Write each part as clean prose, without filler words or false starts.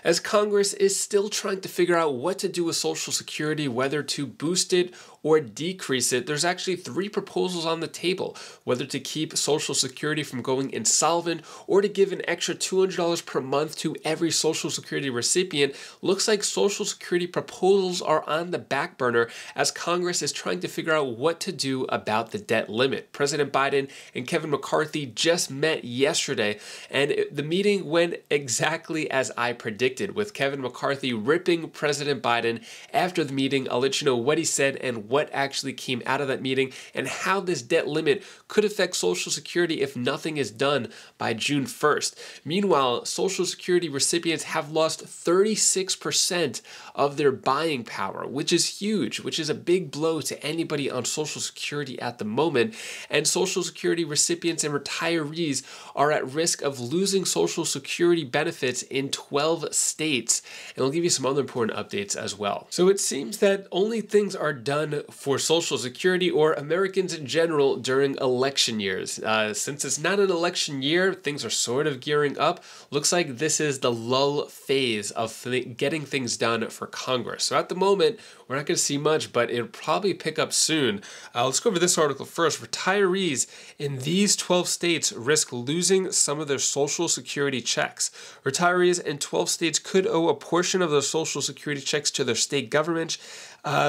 As Congress is still trying to figure out what to do with Social Security, whether to boost it or decrease it, there's actually three proposals on the table: whether to keep Social Security from going insolvent or to give an extra $200 per month to every Social Security recipient. Looks like Social Security proposals are on the back burner as Congress is trying to figure out what to do about the debt limit. President Biden and Kevin McCarthy just met yesterday, and the meeting went exactly as I predicted, with Kevin McCarthy ripping President Biden after the meeting. I'll let you know what he said and what actually came out of that meeting and how this debt limit could affect Social Security if nothing is done by June 1st. Meanwhile, Social Security recipients have lost 36% of their buying power, which is huge, which is a big blow to anybody on Social Security at the moment. And Social Security recipients and retirees are at risk of losing Social Security benefits in 12 states. And I'll give you some other important updates as well. So it seems that only things are done for Social Security or Americans in general during election years. Since it's not an election year, things are sort of gearing up. Looks like this is the lull phase of getting things done for Congress. So at the moment, we're not going to see much, but it'll probably pick up soon. Let's go over this article first. Retirees in these 12 states risk losing some of their Social Security checks. Retirees in 12 states could owe a portion of their Social Security checks to their state government.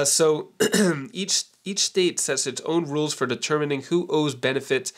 So each state sets its own rules for determining who owes benefits,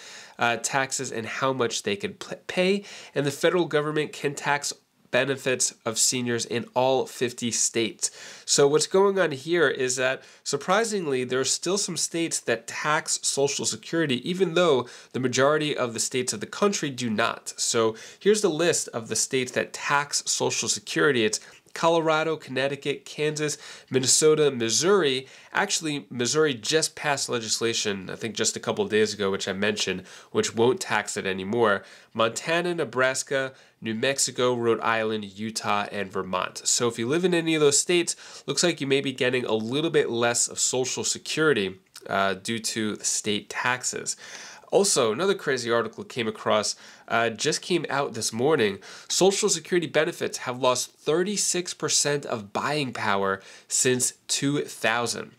taxes, and how much they can pay. And the federal government can tax benefits of seniors in all 50 states. So what's going on here is that, surprisingly, there are still some states that tax Social Security, even though the majority of the states of the country do not. So here's the list of the states that tax Social Security. It's Colorado, Connecticut, Kansas, Minnesota, Missouri. Actually, Missouri just passed legislation, I think just a couple of days ago, which I mentioned, which won't tax it anymore. Montana, Nebraska, New Mexico, Rhode Island, Utah, and Vermont. So if you live in any of those states, looks like you may be getting a little bit less of Social Security due to the state taxes. Also, another crazy article came across, just came out this morning. Social Security benefits have lost 36% of buying power since 2000.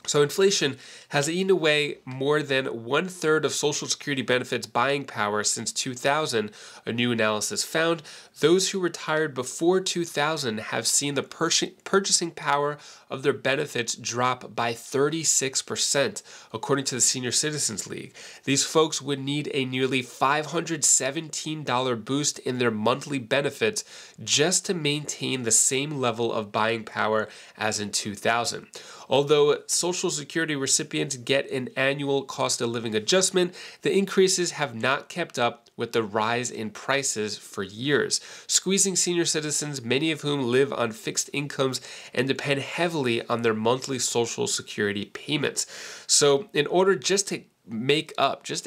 So inflation has eaten away more than 1/3 of Social Security benefits buying power since 2000, a new analysis found. Those who retired before 2000 have seen the purchasing power of their benefits drop by 36%, according to the Senior Citizens League. These folks would need a nearly $517 boost in their monthly benefits just to maintain the same level of buying power as in 2000. Although Social Security recipients get an annual cost of living adjustment, the increases have not kept up with the rise in prices for years, squeezing senior citizens, many of whom live on fixed incomes and depend heavily on their monthly Social Security payments. So in order just to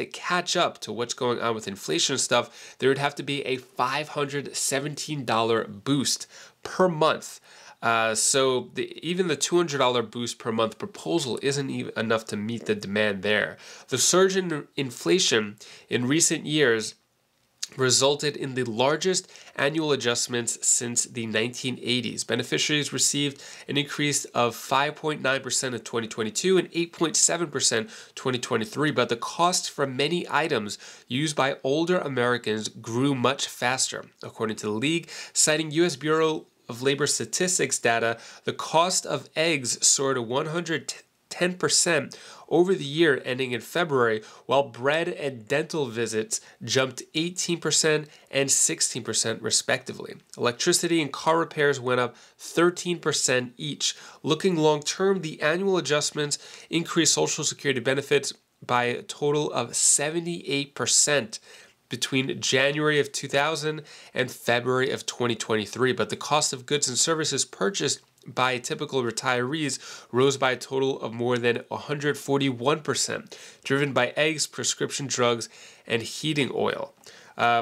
catch up to what's going on with inflation and stuff, there would have to be a $517 boost per month. So even the $200 boost per month proposal isn't even enough to meet the demand there. The surge in inflation in recent years resulted in the largest annual adjustments since the 1980s. Beneficiaries received an increase of 5.9% in 2022 and 8.7% 2023, but the costs for many items used by older Americans grew much faster. According to the League, citing U.S. Bureau of Labor Statistics data, the cost of eggs soared 110% over the year ending in February, while bread and dental visits jumped 18% and 16% respectively. Electricity and car repairs went up 13% each. Looking long term, the annual adjustments increased Social Security benefits by a total of 78% between January of 2000 and February of 2023, but the cost of goods and services purchased by typical retirees rose by a total of more than 141%, driven by eggs, prescription drugs, and heating oil.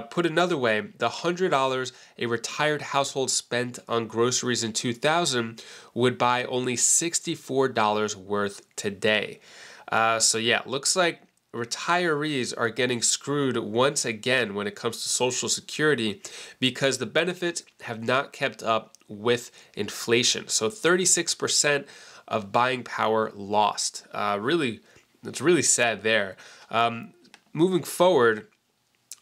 Put another way, the $100 a retired household spent on groceries in 2000 would buy only $64 worth today. So yeah, looks like retirees are getting screwed once again when it comes to Social Security because the benefits have not kept up with inflation. So 36% of buying power lost. It's really sad there. Moving forward,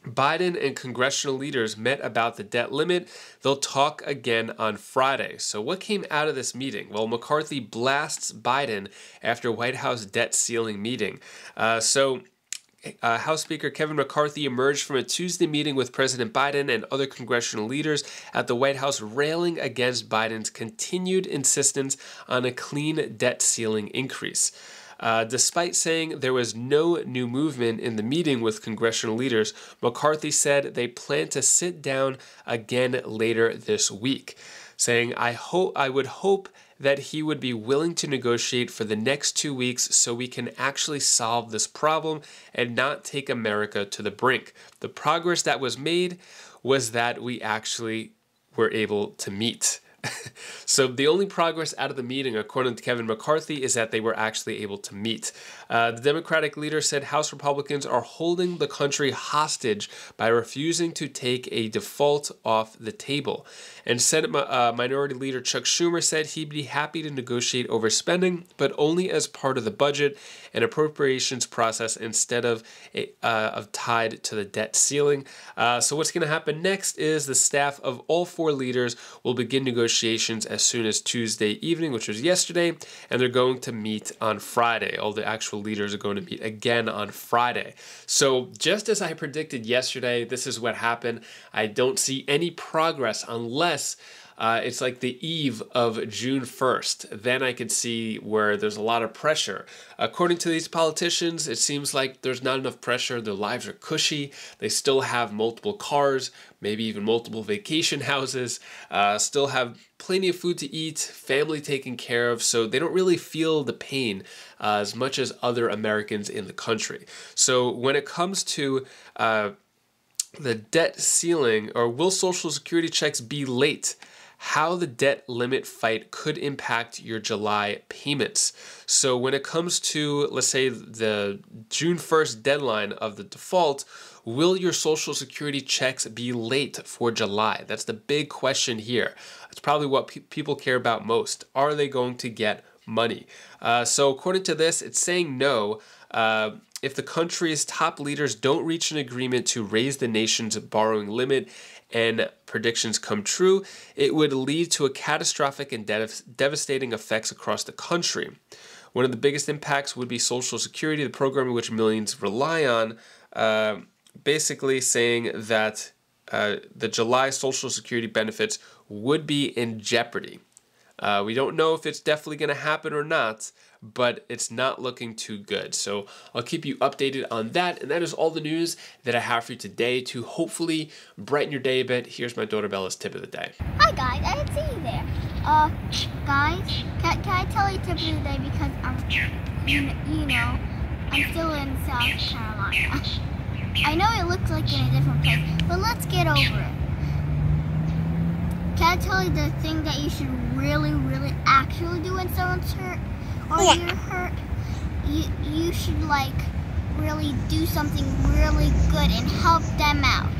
Biden and congressional leaders met about the debt limit. They'll talk again on Friday. So what came out of this meeting? Well, McCarthy blasts Biden after White House debt ceiling meeting. House Speaker Kevin McCarthy emerged from a Tuesday meeting with President Biden and other congressional leaders at the White House, railing against Biden's continued insistence on a clean debt ceiling increase. Despite saying there was no new movement in the meeting with congressional leaders, McCarthy said they plan to sit down again later this week, saying, I would hope that he would be willing to negotiate for the next 2 weeks so we can actually solve this problem and not take America to the brink. The progress that was made was that we actually were able to meet. So the only progress out of the meeting, according to Kevin McCarthy, is that they were actually able to meet. The Democratic leader said House Republicans are holding the country hostage by refusing to take a default off the table. And Senate Minority Leader Chuck Schumer said he'd be happy to negotiate over spending, but only as part of the budget and appropriations process instead of tied to the debt ceiling. So what's going to happen next is the staff of all four leaders will begin negotiations as soon as Tuesday evening, which was yesterday, and they're going to meet on Friday. All the actual leaders are going to meet again on Friday. So just as I predicted yesterday, this is what happened. I don't see any progress unless it's like the eve of June 1st. Then I could see where there's a lot of pressure. According to these politicians, it seems like there's not enough pressure. Their lives are cushy. They still have multiple cars, maybe even multiple vacation houses, still have plenty of food to eat, family taken care of, so they don't really feel the pain as much as other Americans in the country. So when it comes to the debt ceiling, or will Social Security checks be late? How the debt limit fight could impact your July payments. So when it comes to, let's say, the June 1st deadline of the default, will your Social Security checks be late for July? That's the big question here. It's probably what people care about most. Are they going to get money? So according to this, it's saying no. If the country's top leaders don't reach an agreement to raise the nation's borrowing limit and predictions come true, it would lead to a catastrophic and devastating effects across the country. One of the biggest impacts would be Social Security, the program in which millions rely on, basically saying that the July Social Security benefits would be in jeopardy. We don't know if it's definitely going to happen or not, but it's not looking too good. So I'll keep you updated on that. And that is all the news that I have for you today to hopefully brighten your day a bit. Here's my daughter Bella's tip of the day. Hi guys, I didn't see you there. Guys, can I tell you tip of the day because I'm still in South Carolina. I know it looks like in a different place, but let's get over it. Can I tell you the thing that you should really actually do when someone's hurt or you're hurt? You should like really do something really good and help them out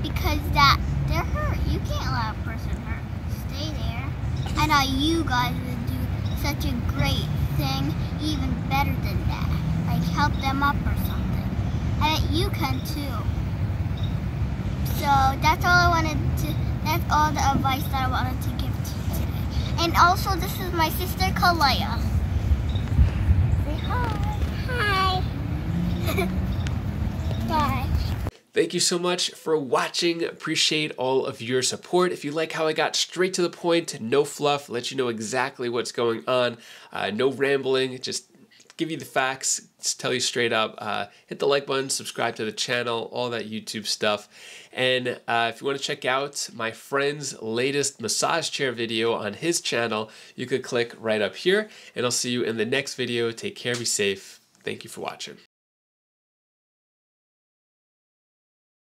because they're hurt. You can't let a person hurt. Stay there. I know you guys would do such a great thing, even better than that. Like help them up or something. And you can too. So that's all that's all the advice that I wanted to give to you today. And also, this is my sister, Kalaya. Say hi. Hi. Bye. Thank you so much for watching. Appreciate all of your support. If you like how I got straight to the point, no fluff, let you know exactly what's going on, no rambling, just give you the facts, just tell you straight up. Hit the like button, subscribe to the channel, all that YouTube stuff. And if you want to check out my friend's latest massage chair video on his channel, you could click right up here. And I'll see you in the next video. Take care, be safe. Thank you for watching.